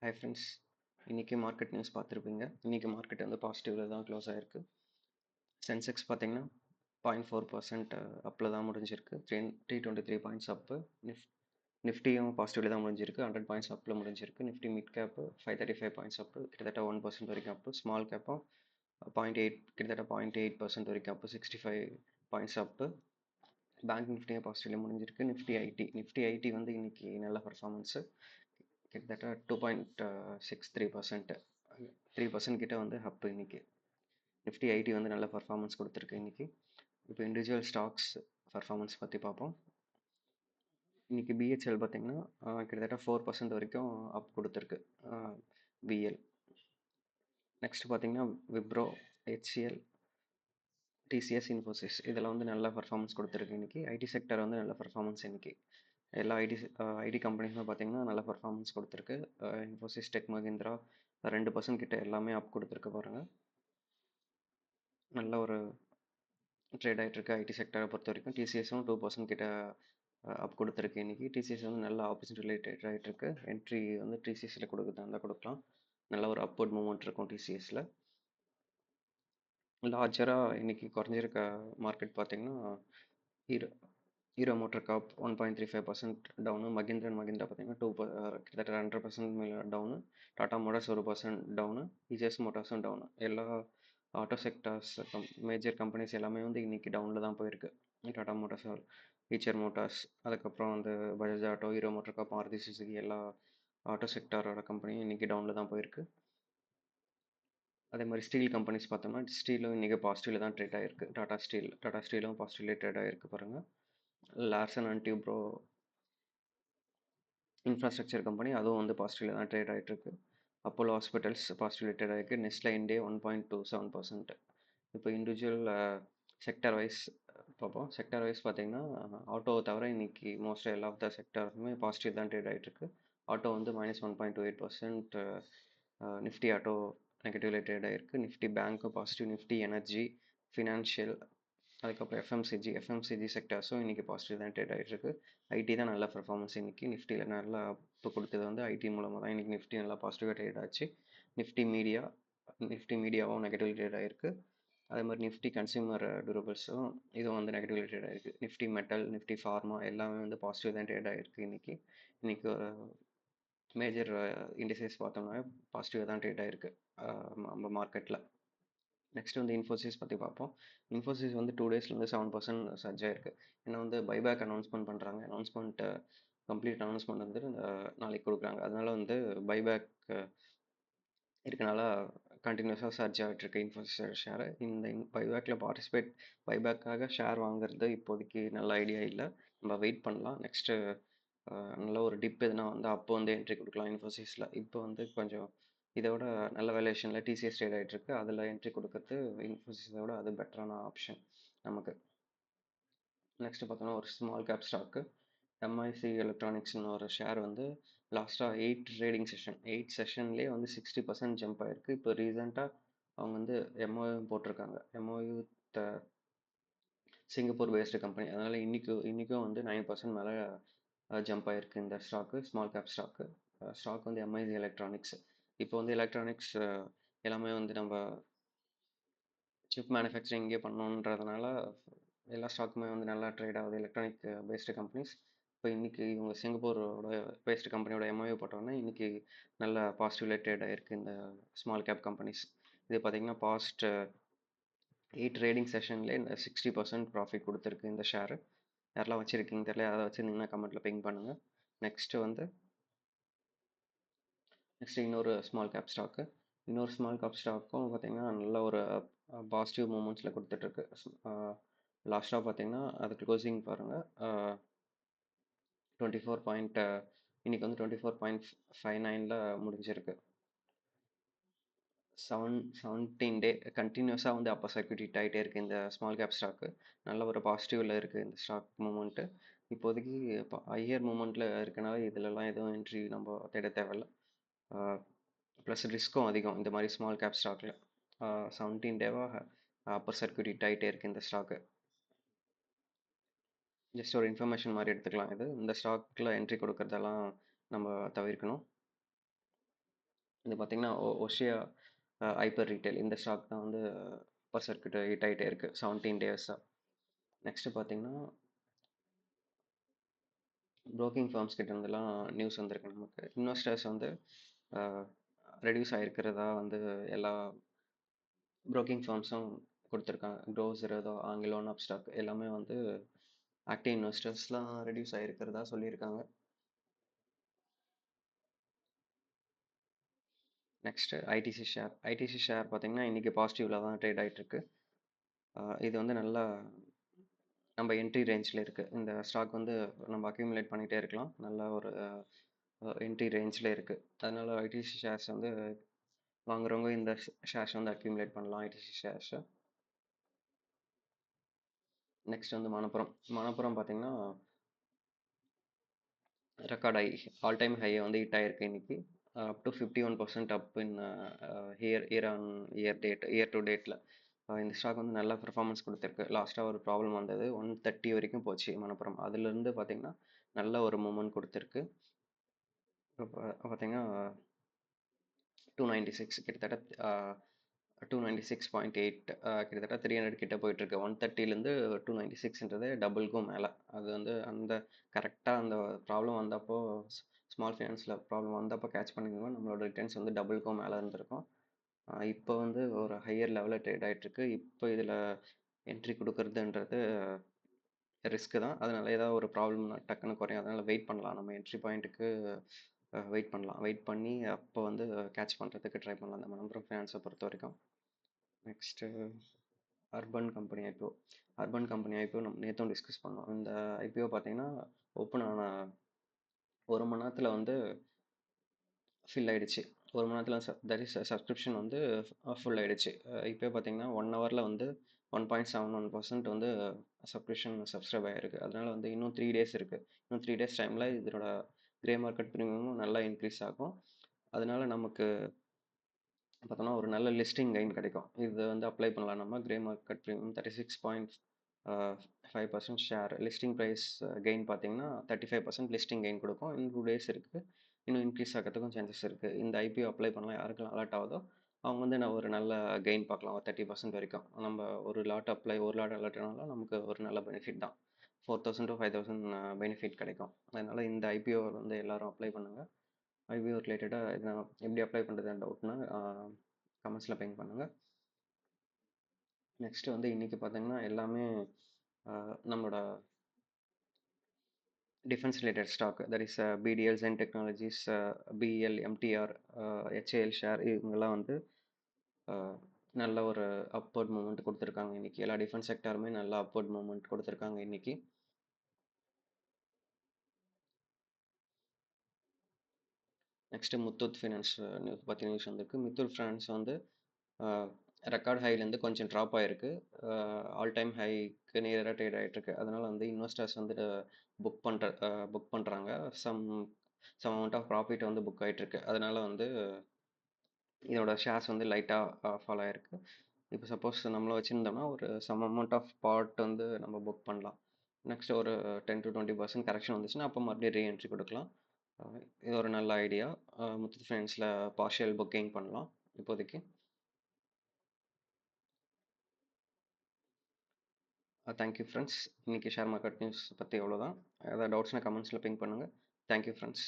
Hi friends. இன்றைக்கி market news பார்த்துருப்பீங்க. இன்றைக்கி மார்க்கெட் வந்து பாசிட்டிவில் தான் க்ளோஸ் ஆகிருக்கு. சென்செக்ஸ் பார்த்தீங்கன்னா 0.4% அப்பில் தான் முடிஞ்சிருக்கு. 323 பாயிண்ட்ஸ் அப்பு. நிஃப்டியும் பாசிட்டிவில் தான் முடிஞ்சிருக்கு. 100 பாயிண்ட்ஸ் அப்பில் முடிஞ்சிருக்கு. நிஃப்டி மிட் கேப்பு 535 பாயிண்ட்ஸ் அப்பு, கிட்டத்தட்ட 1% வரைக்கும் அப்பு. ஸ்மால் கேப்பும் 0.8 கிட்டத்தட்ட 0.8% வரைக்கும் அப்பு, 65 பாயிண்ட்ஸ் அப்பு. பேங்க் நிஃப்டியும் பாசிட்டிவ்ல முடிஞ்சிருக்கு. நிஃப்டி ஐடி வந்து இன்றைக்கி நல்ல பர்ஃபார்மன்ஸு. கிட்டத்தட்ட 2.63%, 3% கிட்ட வந்து அப் இன்னைக்கு. நிஃப்டி ஐடி வந்து நல்ல பர்ஃபார்மன்ஸ் கொடுத்துருக்கு இன்னைக்கு. இப்போ இண்டிவிஜுவல் ஸ்டாக்ஸ் பர்ஃபார்மன்ஸ் பற்றி பார்ப்போம். இன்னைக்கு பிஹெச்எல் பார்த்தீங்கன்னா கிட்டத்தட்ட 4% வரைக்கும் அப் கொடுத்துருக்கு பிஎல். நெக்ஸ்ட் பார்த்தீங்கன்னா விப்ரோ, ஹெச்சிஎல், டிசிஎஸ், இன்ஃபோசிஸ் இதெல்லாம் வந்து நல்ல பர்ஃபார்மன்ஸ் கொடுத்துருக்கு இன்னைக்கு. ஐடி செக்டர் வந்து நல்ல பர்ஃபார்மன்ஸ் இன்னைக்கு. எல்லா ஐடி கம்பெனிஸுமே பார்த்தீங்கன்னா நல்ல பர்ஃபார்மன்ஸ் கொடுத்துருக்கு. இன்ஃபோசிஸ், டெக் மஹிந்திரா 2% கிட்ட எல்லாமே அப் கொடுத்துருக்கு பாருங்கள். நல்ல ஒரு ட்ரேட் ஆகிட்டு இருக்கு ஐடி செக்டரை பொறுத்த வரைக்கும். டிசிஎஸும் 2% கிட்ட அப் கொடுத்துருக்கு இன்னைக்கு. டிசிஎஸ் வந்து நல்ல ஆப்பர்ச்சுனிட்டி ரிலேட்டட் ஆகிட்டு இருக்கு. என்ட்ரி வந்து டிசிஎஸில் கொடுக்குறதா கொடுக்கலாம். நல்ல ஒரு அப்வர்ட் மூவ்மெண்ட் இருக்கும் டிசிஎஸில். லார்ஜராக இன்னைக்கு குறைஞ்சிருக்க மார்க்கெட் பார்த்தீங்கன்னா Hero MotoCorp 1.35% down. Mahindra பார்த்தீங்கன்னா கிட்டத்தட்ட 100% மேலே டவுனு. Tata Motors 1% down. இஜிஎஸ் மோட்டார்ஸும் டவுனு. எல்லா ஆட்டோ செக்டார்ஸ் மேஜர் கம்பெனிஸ் எல்லாமே வந்து இன்றைக்கி டவுனில் தான் போயிருக்கு. டாடா மோட்டார்ஸ், ஈச்சர் மோட்டார்ஸ், அதுக்கப்புறம் வந்து பஜாஜ் ஆட்டோ, ஹீரோ மோட்டர் காப், மாருதி சுசுகி எல்லா ஆட்டோ செக்டாரோட கம்பெனியும் இன்றைக்கி டவுனில் தான் போயிருக்கு. அதே மாதிரி ஸ்டீல் கம்பெனிஸ் பார்த்தோம்னா ஸ்டீலும் இன்றைக்கி பாசிட்டிவில் தான் ட்ரேட் ஆகிருக்கு. டாடா ஸ்டீலும் பாசிட்டிவ்லேயே ட்ரேட் ஆகிருக்கு பாருங்கள். Larson and Toubro infrastructure company அதுவும் வந்து பாசிட்டிவில் தான் ட்ரேட் ஆகிட்டுருக்கு. அப்போலோ ஹாஸ்பிட்டல்ஸ் பாசிட்டிவ் ட்ரேட் ஆகிருக்கு. நெஸ்ட்ல இண்டே 1.27%. இப்போ இண்டிவிஜுவல் செக்டர் வைஸ் பார்ப்போம். செக்டர் வைஸ் பார்த்தீங்கன்னா ஆட்டோவை தவிர இன்றைக்கி மோஸ்ட் எல்லா ஆஃப் த செக்டருமே பாசிட்டிவ் தான் ட்ரேட் ஆகிட்டுருக்கு. ஆட்டோ வந்து -1.28%. நிஃப்டி ஆட்டோ நெகட்டிவ்ல ட்ரேட் ஆகிருக்கு. நிஃப்டி பேங்க்கும் பாசிட்டிவ். நிஃப்டி எனர்ஜி, ஃபினான்ஷியல், அதுக்கப்புறம் எஃப்எம்சிஜி செக்டர்ஸும் இன்றைக்கி பாசிட்டிவ் தான் ட்ரேட் ஆகிட்டுருக்கு. ஐடி தான் நல்ல பர்ஃபார்மன்ஸ் இன்றைக்கி. நிஃப்டியில் நல்லா அப்பு கொடுத்தது வந்து ஐடி மூலமாக தான் இன்றைக்கி நிஃப்டி நல்லா பாசிட்டிவாக ட்ரேட் ஆச்சு. நிஃப்டி மீடியாவும் நெகட்டிவ் ட்ரேட் ஆகிருக்கு. அதே மாதிரி நிஃப்டி கன்சியூமர் டியூரபிள்ஸும் இதுவும் வந்து நெகட்டிவ் ட்ரேட் ஆகிருக்கு. நிஃப்டி மெட்டல், நிஃப்டி ஃபார்மா எல்லாமே வந்து பாசிட்டிவ் தான் ட்ரேட் ஆகிருக்கு இன்றைக்கி. இன்றைக்கி மேஜர் இண்டிசைஸ் பார்த்தோம்னா பாசிட்டிவாக தான் ட்ரேட் ஆகிருக்கு நம்ம மார்க்கெட்டில். நெக்ஸ்ட் வந்து இன்ஃபோசிஸ் பற்றி பார்ப்போம். இன்ஃபோசிஸ் வந்து 2 டேஸில் வந்து 7% சர்ஜ் ஆகிருக்கு. ஏன்னா வந்து பைபேக் அனௌன்ஸ்மெண்ட் பண்ணுறாங்க. கம்ப்ளீட் அனௌன்ஸ்மெண்ட் வந்து நாளைக்கு கொடுக்குறாங்க. அதனால வந்து பைபேக் இருக்கனால கண்டினியூஸாக சர்ஜ் ஆகிட்டுருக்கு இன்ஃபோசிஸ் ஷேர். இந்த பைபேக்கில் பைபேக்காக ஷேர் வாங்குறது இப்போதைக்கு நல்ல ஐடியா இல்லை. நம்ம வெயிட் பண்ணலாம். நெக்ஸ்ட்டு நல்ல ஒரு டிப் எதுனா வந்து அப்போ வந்து என்ட்ரி கொடுக்கலாம் இன்ஃபோசிஸில். இப்போ வந்து கொஞ்சம் இதோட நல்ல வேல்யூஷனில் டிசிஎஸ் ட்ரேட் ஆகிட்டுருக்கு. அதில் என்ட்ரி கொடுக்கறது இன்ஃபோசிஸோட அது பெட்டரான ஆப்ஷன் நமக்கு. நெக்ஸ்ட்டு பார்த்தோன்னா ஒரு ஸ்மால் கேப் ஸ்டாக்கு எம்ஐசி எலக்ட்ரானிக்ஸ்னு ஒரு ஷேர் வந்து லாஸ்ட்டாக 8 செஷன்லேயே வந்து 60% ஜம்ப் ஆகிருக்கு. இப்போ ரீசெண்டாக அவங்க வந்து எம்ஓயு போட்டிருக்காங்க. MoU Singapore based company. அதனால் இன்றைக்கும் வந்து 9% மேலே ஜம்ப் ஆகிருக்கு இந்த ஸ்டாக்கு. ஸ்மால் கேப் ஸ்டாக் வந்து எம்ஐசி எலக்ட்ரானிக்ஸ். இப்போ வந்து எலக்ட்ரானிக்ஸ் எல்லாமே வந்து நம்ம சிப் மேனுஃபேக்சரிங் இங்கே பண்ணணுன்றதுனால எல்லா ஸ்டாக்குமே வந்து நல்லா ட்ரேட் ஆகுது எலக்ட்ரானிக் பேஸ்டு கம்பெனிஸ். இப்போ இன்றைக்கி இவங்க சிங்கப்பூரோட பேஸ்டு கம்பெனியோட எம்ஓயு போட்டோன்னா இன்றைக்கி நல்ல பாசிட்டிவ்ல ட்ரேட் ஆகிருக்கு இந்த ஸ்மால் கேப் கம்பெனிஸ். இது பார்த்திங்கன்னா பாஸ்ட் 8 ட்ரேடிங் செஷன்லேயே இந்த 60% ப்ராஃபிட் கொடுத்துருக்கு இந்த ஷேரு. யாரெல்லாம் வச்சுருக்கீங்க தெரியல, யாராவது வச்சுருந்தீங்கன்னா கமெண்ட்டில் பிங் பண்ணுங்கள். நெக்ஸ்ட்டு இன்னொரு ஸ்மால் கேப் ஸ்டாக்கும் பார்த்திங்கன்னா நல்ல ஒரு பாசிட்டிவ் மூமெண்ட்ஸில் கொடுத்துட்ருக்கு. லாஸ்ட்டாக பார்த்திங்கன்னா அது க்ளோசிங் பாருங்கள் 24. இன்றைக்கி வந்து 24.59 முடிஞ்சிருக்கு. 17 டே கண்டினியூஸாக வந்து அப்போ சர்க்யூட் ஆகிட்டே இருக்குது இந்த ஸ்மால் கேப் ஸ்டாக்கு. நல்ல ஒரு பாசிட்டிவில் இருக்குது இந்த ஸ்டாக் மூமெண்ட்டு. இப்போதைக்கு இப்போ ஹையர் மூமெண்ட்டில் இருக்கனால இதிலலாம் எதுவும் என்ட்ரி நம்ம தேட தேவையில்லை. ப்ளஸ் ரிஸ்க்கும் அதிகம் இந்த மாதிரி ஸ்மால் கேப் ஸ்டாக்கில். 17 டேவாக அப்பர் சர்க்யூட் ஆகிட்டே இருக்குது இந்த ஸ்டாக்கு. ஜஸ்ட் ஒரு இன்ஃபர்மேஷன் மாதிரி எடுத்துக்கலாம். இந்த ஸ்டாக்கில் என்ட்ரி கொடுக்கறதெல்லாம் நம்ம தவிர்க்கணும். இது பார்த்தீங்கன்னா, ஒஷியா ஹைப்பர் ரீட்டெயில் இந்த ஸ்டாக் தான் வந்து அப்பர் சர்க்யூட் ஹிட் ஆயிட்டே இருக்கு 17 டேஸா. நெக்ஸ்ட் பார்த்தீங்கன்னா, புரோக்கிங் ஃபர்ம்ஸ் கிட்ட இருந்தெல்லாம் நியூஸ் வந்திருக்கு நமக்கு. இன்வெஸ்டர்ஸ் வந்து ரெடியூஸ் ஆயிருக்கிறதா வந்து எல்லா புரோக்கிங் ஃபர்ம்ஸும் கொடுத்துருக்காங்க. க்ரோஸர் ஆங்கிலோ, அப்ஸ்டாக் எல்லாமே வந்து ஆக்டிவ் இன்வெஸ்டர்ஸ்லாம் ரெடியூஸ் ஆயிருக்கிறதா சொல்லியிருக்காங்க. Next ITC share. ITC share பார்த்தீங்கன்னா, இன்னைக்கு பாசிட்டிவ்ல தான் ட்ரேட் ஆயிட்டு இருக்கு. இது வந்து நல்லா நம்ம என்ட்ரி ரேஞ்சில் இருக்குது. இந்த ஸ்டாக் வந்து நம்ம அக்யூமுலேட் பண்ணிகிட்டே இருக்கலாம். நல்ல ஒரு என்ட்ரி ரேஞ்சில் இருக்குது. அதனால ஐடிசி ஷேர்ஸ் வந்து வாங்குறவங்க இந்த ஷேர்ஸ் வந்து அக்யூமுலேட் பண்ணலாம், ஐடிசி ஷேர்ஸை. நெக்ஸ்ட் வந்து மணப்புரம். மணப்புரம் பார்த்தீங்கன்னா, ரெக்கார்ட் ஹை, ஆல் டைம் ஹையை வந்து ஹிட் ஆயிருக்கு இன்னைக்கு. Up to 51% up in year on year to டேட்டில். இந்த ஸ்டாக் வந்து நல்ல பெர்ஃபார்மன்ஸ் கொடுத்துருக்கு. லாஸ்ட்டாக ஒரு ப்ராப்ளம் வந்தது, 130 வரைக்கும் போச்சு மணப்புரம். அதுலேருந்து பார்த்தீங்கன்னா நல்ல ஒரு மூமெண்ட் கொடுத்துருக்கு. இப்போ பார்த்தீங்கன்னா 296 கிட்டத்தட்ட 296.8 கிட்டத்தட்ட 300 கிட்ட போயிட்டுருக்கு. 130லேருந்து 296ன்றது டபுள்க்கும் மேலே. அது வந்து அந்த கரெக்டாக அந்த ப்ராப்ளம் வந்தப்போ, ஸ்மால் ஃபைனான்ஸில் ப்ராப்ளம் வந்தப்போ கேட்ச் பண்ணியிருந்தோம்னா நம்மளோட ரிட்டர்ன்ஸ் வந்து டபுள்க்கும் மேலே இருந்திருக்கும். இப்போ வந்து ஒரு ஹையர் லெவலில் ட்ரேட் ஆகிட்டுருக்கு. இப்போ இதில் என்ட்ரி கொடுக்குறதுன்றது ரிஸ்க்கு தான். அதனால ஏதாவது ஒரு ப்ராப்ளம் டக்குன்னு குறையும். அதனால் வெயிட் பண்ணலாம். நம்ம என்ட்ரி பாயிண்ட்டுக்கு வெயிட் பண்ணலாம். வெயிட் பண்ணி அப்போ வந்து கேட்ச் பண்ணுறதுக்கு ட்ரை பண்ணலாம் அந்த மணப்புரம் ஃபைனான்ஸை பொறுத்த வரைக்கும். Next urban company IPO. Urban company IPO நம்ம நேற்றும் டிஸ்கஸ் பண்ணோம். இந்த ஐபிஓ பார்த்தீங்கன்னா ஓப்பன் ஆன 1 மணி நேரத்தில் வந்து ஃபில் ஆயிடுச்சு. 1 மணி நேரத்தில் தட் இஸ் சப்ஸ்கிரிப்ஷன் வந்து ஃபுல் ஆயிடுச்சு. இப்போ பார்த்தீங்கன்னா 1 ஹவரில் வந்து 1.71% வந்து சப்ஸ்கிரைப் ஆகிருக்கு. அதனால வந்து இன்னும் 3 டேஸ் இருக்குது. இன்னும் 3 டேஸ் டைமில் இதனோட கிரே மார்க்கெட் ப்ரீமியமும் நல்லா இன்க்ரீஸ் ஆகும். அதனால நமக்கு பார்த்தோம்னா ஒரு நல்ல லிஸ்டிங் கெயின் கிடைக்கும். இது வந்து அப்ளை பண்ணலாம் நம்ம. Grey market premium 36.5% share. Listing price gain பார்த்தீங்கன்னா 35% லிஸ்டிங் கெயின் கொடுக்கும். இன்னும் 2 டேஸ் இருக்குது. இன்னும் இன்க்ரீஸ் ஆகிறதுக்கும் சான்சஸ் இருக்குது. இந்த ஐபிஓ அப்ளை பண்ணலாம். யாருக்கெல்லாம் அலர்ட் ஆகுதோ அவங்க வந்து நான் ஒரு நல்ல கெயின் பார்க்கலாம். ஒரு 30% வரைக்கும். நம்ம ஒரு லாட் அலர்ட் ஆனாலும் நமக்கு ஒரு நல்ல பெனிஃபிட் தான். 4000 to 5000 பெனிஃபிட் கிடைக்கும். அதனால் இந்த ஐபிஓ வந்து எல்லாரும் அப்ளை பண்ணுங்கள். ஐபிஓ ரிலேட்டடாக இதை எப்படி அப்ளை பண்ணுறதுன்னு டவுட்னா கமெண்ட்ஸில் பிங் பண்ணுங்கள். நெக்ஸ்ட்டு வந்து இன்றைக்கி பார்த்தீங்கன்னா எல்லாமே நம்மளோட defence related stock, that is BDL, Zen technologies, BL, MTR, HAL share, இவங்கெல்லாம் வந்து நல்ல ஒரு அப்வர்ட் மூமெண்ட் கொடுத்துருக்காங்க இன்றைக்கி. எல்லா டிஃபென்ஸ் செக்டாருமே நல்ல அப்வர்ட் மூமெண்ட் கொடுத்துருக்காங்க இன்றைக்கி. நெக்ஸ்ட்டு முத்தூட் ஃபினான்ஸ் பற்றி நியூஸ் வந்திருக்கு. முத்தூட் ஃபினான்ஸ் வந்து ரெக்கார்ட் ஹைலேருந்து கொஞ்சம் ட்ராப் ஆகிருக்கு. ஆல் டைம் ஹைக்கு நியராக ட்ரேட் ஆகிட்டுருக்கு. அதனால் வந்து இன்வெஸ்டர்ஸ் வந்து புக் பண்ணுறாங்க. சம் அமௌண்ட் ஆஃப் ப்ராஃபிட் வந்து புக் ஆகிட்டுருக்கு. அதனால் வந்து இதோட ஷேர்ஸ் வந்து லைட்டாக ஃபாலோ ஆகிருக்கு. இப்போ சப்போஸ் நம்மளை வச்சுருந்தோம்னா ஒரு சம் அமௌண்ட் ஆஃப் பார்ட் வந்து நம்ம புக் பண்ணலாம். நெக்ஸ்ட் ஒரு 10 to 20% கரெக்ஷன் வந்துச்சுன்னா அப்போ மறுபடியும் ரீஎன்ட்ரி கொடுக்கலாம். இது ஒரு நல்ல ஐடியா. முத்தூட் ஃபைனான்ஸில் பார்ஷியல் புக்கிங் பண்ணலாம் இப்போதைக்கு. Thank you friends. இன்றைக்கி ஷேர் மார்க்கெட் நியூஸ் பற்றி எவ்வளோதான். ஏதாவது டவுட்ஸ்னால் கமெண்ட்ஸில் பிங் பண்ணுங்கள். Thank you friends.